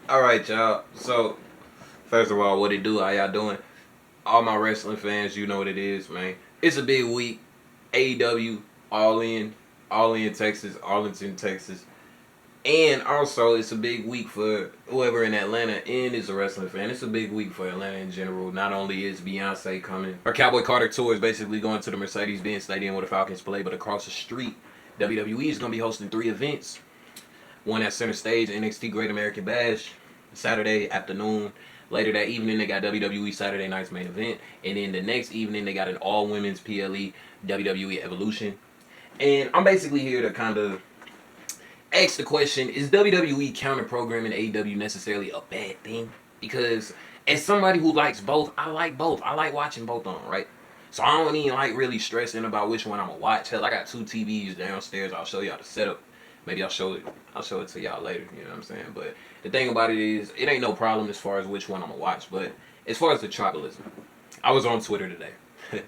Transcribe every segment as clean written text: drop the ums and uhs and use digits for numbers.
All right, y'all. So, first of all, what it do? How y'all doing? All my wrestling fans, you know what it is, man. It's a big week. AEW All In, All In Texas, Arlington, Texas. And also, it's a big week for whoever in Atlanta and is a wrestling fan. It's a big week for Atlanta in general. Not only is Beyonce coming, her Cowboy Carter tour is basically going to the Mercedes-Benz Stadium where the Falcons play, but across the street, WWE is going to be hosting 3 events. One at Center Stage, NXT Great American Bash, Saturday afternoon. Later that evening, they got WWE Saturday Night's Main Event. And then the next evening, they got an all-women's PLE WWE Evolution. And I'm basically here to kind of ask the question, is WWE counter-programming AEW necessarily a bad thing? Because as somebody who likes both, I like both. I like watching both of them, right? So I don't even like really stressing about which one I'm gonna watch. Hell, I got 2 TVs downstairs. I'll show y'all the setup. Maybe I'll show it to y'all later. You know what I'm saying? But the thing about it is, it ain't no problem as far as which one I'm gonna watch. But as far as the tribalism, I was on Twitter today.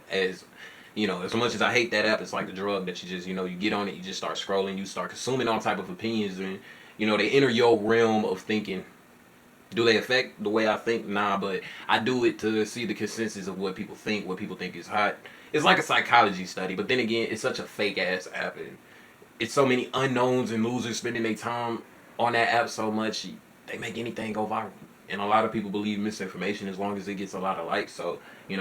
As you know, as much as I hate that app, it's like the drug that you just, you get on it, you just start scrolling, you start consuming all type of opinions, and they enter your realm of thinking. Do they affect the way I think? Nah, but I do it to see the consensus of what people think is hot. It's like a psychology study, but then again, it's such a fake ass app, and it's so many unknowns and losers spending their time on that app so much, they make anything go viral. And a lot of people believe misinformation as long as it gets a lot of likes. So,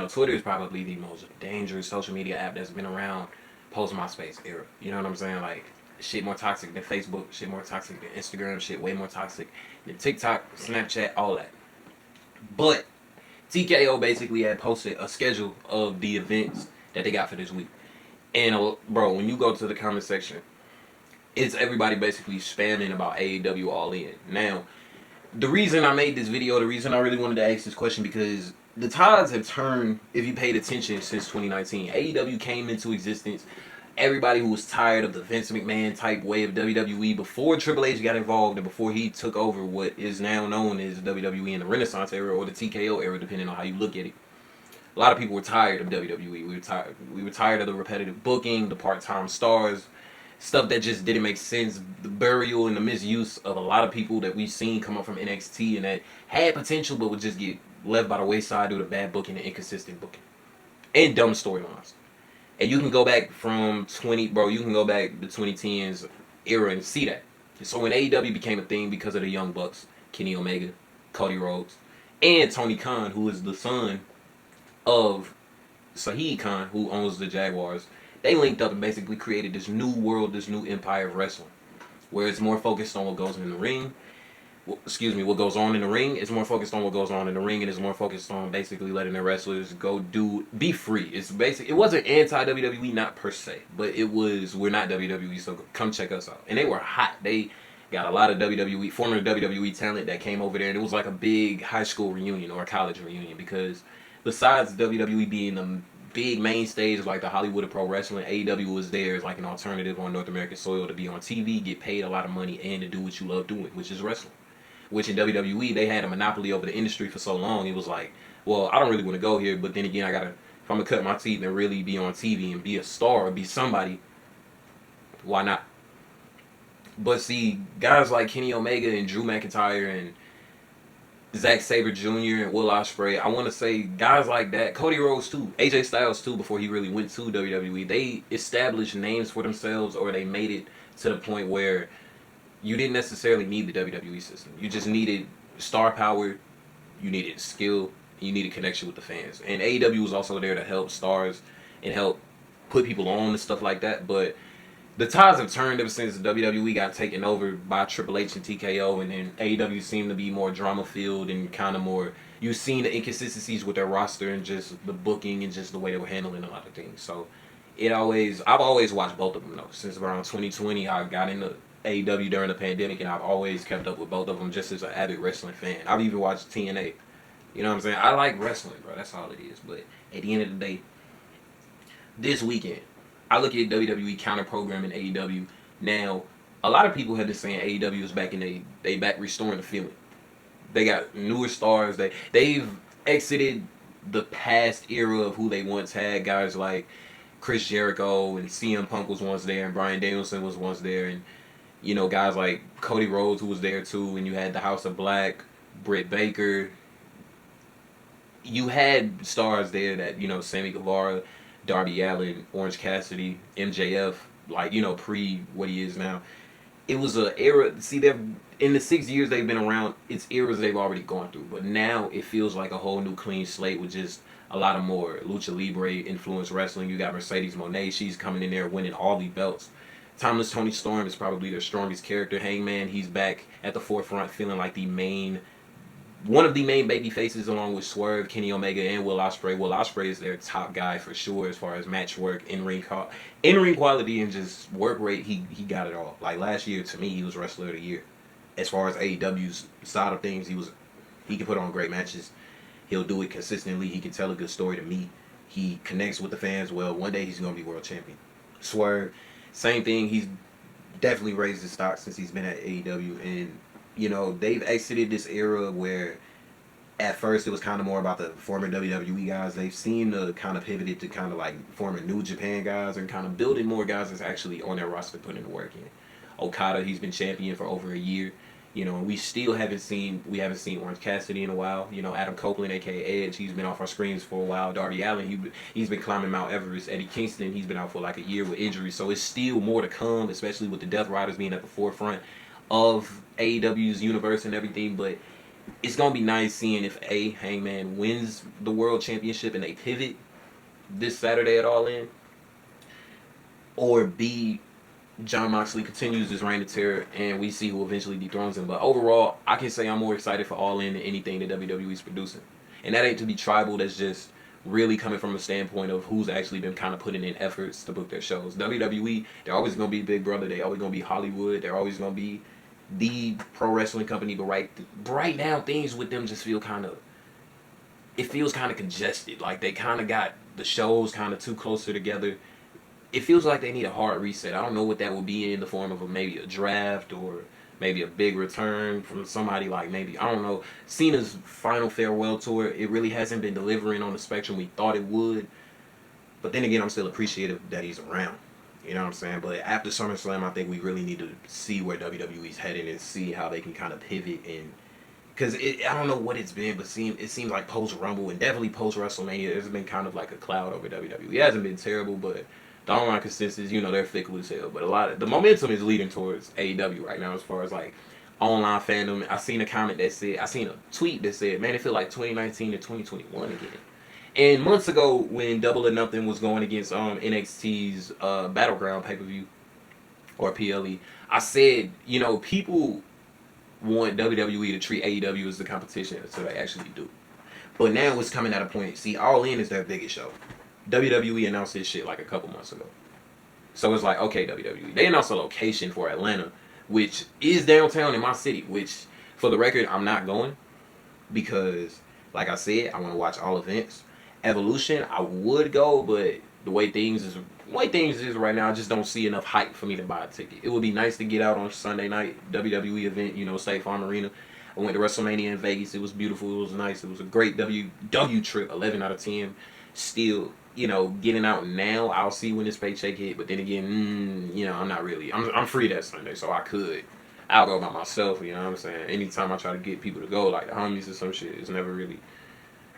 Twitter is probably the most dangerous social media app that's been around post MySpace era. You know what I'm saying? Like, shit more toxic than Facebook, shit more toxic than Instagram, shit way more toxic than TikTok, Snapchat, all that. But TKO basically had posted a schedule of the events that they got for this week. And, bro, when you go to the comment section, it's everybody basically spamming about AEW All In. Now, the reason I made this video, the reason I really wanted to ask this question, because the tides have turned, if you paid attention, since 2019. AEW came into existence. Everybody who was tired of the Vince McMahon type way of WWE before Triple H got involved and before he took over what is now known as WWE in the Renaissance era or the TKO era, depending on how you look at it. A lot of people were tired of WWE. We were tired of the repetitive booking, the part-time stars, stuff that just didn't make sense, the burial and the misuse of a lot of people that we've seen come up from NXT and that had potential but would just get left by the wayside due to bad booking and inconsistent booking and dumb storylines. And you can go back from you can go back the 2010s era and see that. So when AEW became a thing because of the Young Bucks, Kenny Omega, Cody Rhodes, and Tony Khan, who is the son of Saheed Khan, who owns the Jaguars, they linked up and basically created this new world, this new empire of wrestling, where it's more focused on what goes in the ring. What goes on in the ring. It's more focused on what goes on in the ring, and it's more focused on basically letting the wrestlers be free. It wasn't anti WWE, not per se, but it was, we're not WWE, so come check us out. And they were hot. They got a lot of former WWE talent that came over there, and it was like a big high school reunion or a college reunion, because besides WWE being the big mainstays of like the Hollywood of pro wrestling, AEW was there as like an alternative on North American soil to be on TV, get paid a lot of money, and to do what you love doing, which is wrestling. Which in WWE, they had a monopoly over the industry for so long, it was like, well, I don't really want to go here, but then again, if I'm going to cut my teeth and really be on TV and be a star or be somebody, why not? But see, guys like Kenny Omega and Drew McIntyre and Zack Sabre Jr. and Will Ospreay, I want to say guys like that, Cody Rhodes too, AJ Styles too, before he really went to WWE, they established names for themselves, or they made it to the point where you didn't necessarily need the WWE system. You just needed star power, you needed skill, you needed connection with the fans. And AEW was also there to help stars and help put people on and stuff like that. But the tides have turned ever since WWE got taken over by Triple H and TKO, and then AEW seemed to be more drama-filled and kind of more... You've seen the inconsistencies with their roster and just the booking and just the way they were handling a lot of things. So I've always watched both of them, though. Since around 2020, I got into AEW during the pandemic, and I've always kept up with both of them just as an avid wrestling fan. I've even watched TNA. You know what I'm saying? I like wrestling, bro. That's all it is. But at the end of the day, this weekend, I look at WWE counter programming AEW. Now, a lot of people have been saying AEW is back in they back restoring the feeling. They got newer stars. They've exited the past era of who they once had. Guys like Chris Jericho and CM Punk was once there, and Bryan Danielson was once there, and You know, guys like Cody Rhodes, who was there too, and you had the House of Black, Britt Baker. You had stars there that, you know, Sammy Guevara, Darby Allin, Orange Cassidy, MJF, like, you know, pre what he is now. It was a era. See, they've in the 6 years they've been around. It's eras they've already gone through, but now it feels like a whole new clean slate with just a lot of more lucha libre influenced wrestling. You got Mercedes Moné. She's coming in there winning all the belts. Timeless Tony Storm is probably their strongest character. Hangman, he's back at the forefront, feeling like one of the main baby faces, along with Swerve, Kenny Omega, and Will Ospreay. Will Ospreay is their top guy for sure as far as match work, in-ring quality, and just work rate. He got it all. Like last year, to me, he was Wrestler of the Year. As far as AEW's side of things, he can put on great matches. He'll do it consistently. He can tell a good story to me. He connects with the fans well. One day he's gonna be world champion. Swerve, same thing. He's definitely raised his stock since he's been at AEW, and you know, they've exited this era where at first it was kind of more about the former WWE guys. They've seen to kind of pivoted to kind of like forming New Japan guys and kind of building more guys that's actually on their roster putting the work in. Okada, he's been champion for over a year. You know, and we haven't seen Orange Cassidy in a while. You know, Adam Copeland, aka Edge, he's been off our screens for a while. Darby Allin, he's been climbing Mount Everest. Eddie Kingston, he's been out for like a year with injuries. So it's still more to come, especially with the Death Riders being at the forefront of AEW's universe and everything. But it's gonna be nice seeing if Hangman wins the world championship and they pivot this Saturday at All In, or B, Jon Moxley continues his reign of terror and we see who eventually dethrones him. But overall, I can say I'm more excited for All In than anything that WWE's producing. And that ain't to be tribal, that's just really coming from a standpoint of who's actually been kind of putting in efforts to book their shows. WWE, they're always going to be Big Brother, they're always going to be Hollywood, they're always going to be the pro wrestling company, but right now things with them just feel it feels kind of congested. Like they kind of got the shows kind of too closer together. It feels like they need a hard reset. I don't know what that will be in the form of maybe a draft or maybe a big return from somebody like maybe, I don't know, Cena's final farewell tour. It really hasn't been delivering on the spectrum we thought it would. But then again, I'm still appreciative that he's around. You know what I'm saying? But after SummerSlam, I think we really need to see where WWE's headed and see how they can kind of pivot. And because I don't know what it's been, but it seems like post-Rumble and definitely post-WrestleMania, there's been kind of like a cloud over WWE. It hasn't been terrible, but the online consensus, you know, they're fickle as hell. But the momentum is leading towards AEW right now as far as like online fandom. I seen a tweet that said, man, it feel like 2019 to 2021 again. And months ago, when Double or Nothing was going against NXT's Battleground pay-per-view, or PLE, I said, you know, people want WWE to treat AEW as the competition, so they actually do. But now it's coming at a point. See, All In is their biggest show. WWE announced this shit like a couple months ago. So it's like, okay, WWE. They announced a location for Atlanta, which is downtown in my city, which, for the record, I'm not going. Because, like I said, I want to watch all events. Evolution, I would go, but the way things is right now, I just don't see enough hype for me to buy a ticket. It would be nice to get out on Sunday night, WWE event, you know, State Farm Arena. I went to WrestleMania in Vegas. It was beautiful. It was nice. It was a great W trip, 11 out of 10. Still, you know, getting out now, I'll see when this paycheck hit. But then again, you know, I'm not really. I'm free that Sunday, so I'll go by myself, you know what I'm saying? Anytime I try to get people to go, like the homies or some shit, it's never really,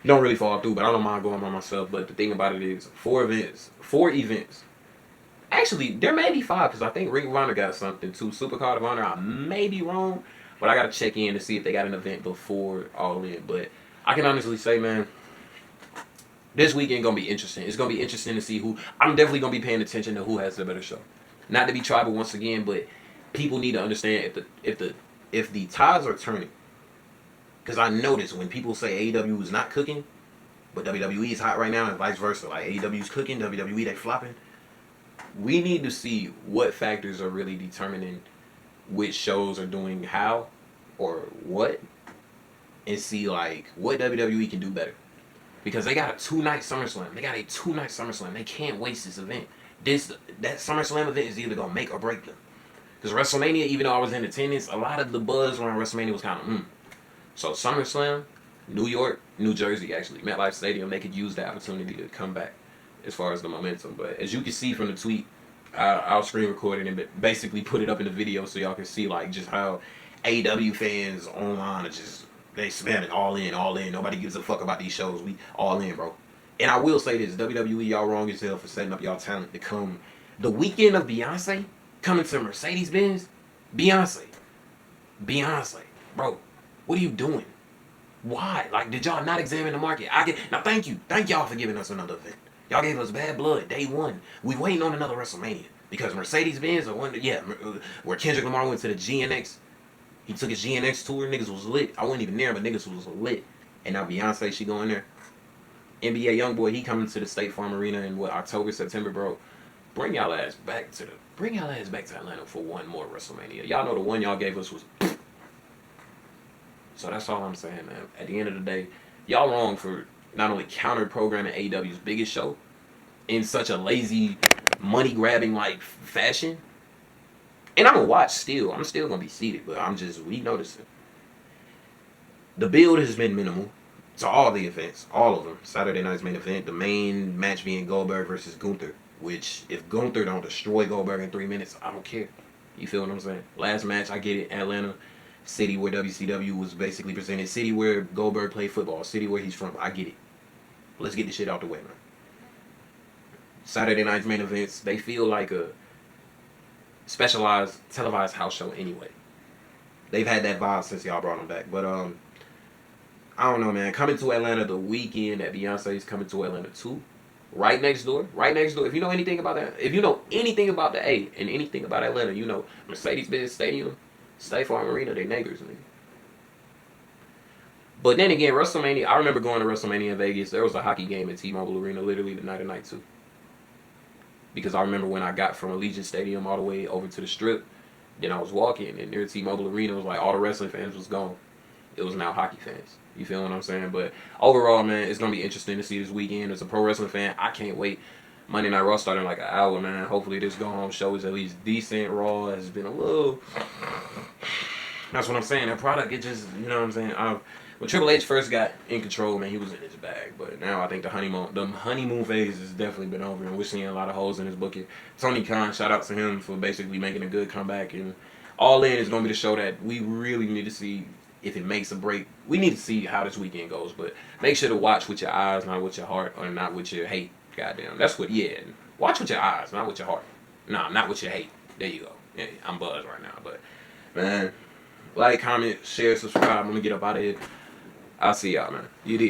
don't really fall through, but I don't mind going by myself. But the thing about it is, 4 events. Actually, there may be 5, because I think Ring of Honor got something too. Supercard of Honor, I may be wrong, but I got to check in to see if they got an event before All In. But I can honestly say, man, this weekend going to be interesting. It's going to be interesting to see I'm definitely going to be paying attention to who has the better show. Not to be tribal once again, but people need to understand if the tides are turning. Because I notice when people say AEW is not cooking, but WWE is hot right now, and vice versa. Like AEW is cooking, WWE they flopping. We need to see what factors are really determining which shows are doing how or what, and see like what WWE can do better. Because they got a 2-night SummerSlam. They can't waste this event. That SummerSlam event is either gonna make or break them. Because WrestleMania, even though I was in attendance, a lot of the buzz around WrestleMania was kind of So SummerSlam, New York, New Jersey, actually, MetLife Stadium, they could use the opportunity to come back as far as the momentum. But as you can see from the tweet I'll screen record it and basically put it up in the video so y'all can see like just how AEW fans online are just they spam it all in, all in. Nobody gives a fuck about these shows. We all in, bro. And I will say this: WWE, y'all wrong as hell for setting up y'all talent to come the weekend of Beyonce coming to Mercedes Benz. Beyonce, bro. What are you doing? Why? Like, did y'all not examine the market? Now. Thank y'all for giving us another event. Y'all gave us bad blood day one. We waiting on another WrestleMania because Mercedes Benz or one. Yeah, where Kendrick Lamar went to the GNX. He took his GNX tour. Niggas was lit. I wasn't even there, but niggas was lit. And now Beyonce, she going there. NBA YoungBoy, he coming to the State Farm Arena in October, September, bro. Bring y'all ass back to Atlanta for one more WrestleMania. Y'all know the one y'all gave us was. So that's all I'm saying, man. At the end of the day, y'all wrong for not only counter programming AEW's biggest show in such a lazy, money grabbing like fashion. And I'm gonna watch still. I'm still gonna be seated, but we noticing. The build has been minimal to all the events, all of them. Saturday night's main event, the main match being Goldberg versus Gunther. Which, if Gunther don't destroy Goldberg in 3 minutes, I don't care. You feel what I'm saying? Last match, I get it. Atlanta, city where WCW was basically presented, city where Goldberg played football, city where he's from. I get it. Let's get this shit out the way, man. Saturday night's main events, they feel like a specialized televised house show anyway. They've had that vibe since y'all brought them back. But I don't know, man. Coming to Atlanta the weekend that Beyonce's coming to Atlanta too. Right next door. If you know anything about that, if you know anything about the A and anything about Atlanta, you know Mercedes-Benz Stadium, State Farm Arena, they neighbors, nigga. But then again, WrestleMania, I remember going to WrestleMania in Vegas. There was a hockey game at T-Mobile Arena literally the night of night too. Because I remember when I got from Allegiant Stadium all the way over to the Strip, then I was walking and near T-Mobile Arena, it was like all the wrestling fans was gone. It was now hockey fans. You feel what I'm saying? But overall, man, it's going to be interesting to see this weekend. As a pro wrestling fan, I can't wait. Monday Night Raw starting in like an hour, man. Hopefully this go-home show is at least decent. Raw has been a little... That's what I'm saying. That product, it just, you know what I'm saying? When Triple H first got in control, man, he was in his bag. But now I think the honeymoon phase has definitely been over, and we're seeing a lot of holes in his booking. Tony Khan, shout out to him for basically making a good comeback. And All In is going to be the show that we really need to see if it makes a break. We need to see how this weekend goes. But make sure to watch with your eyes, not with your heart, or not with your hate. Goddamn. That's what, yeah. Watch with your eyes, not with your heart. Nah, not with your hate. There you go. Yeah, I'm buzzed right now. But, man, like, comment, share, subscribe. I'm going to get up out of here. I'll see y'all, man. You did.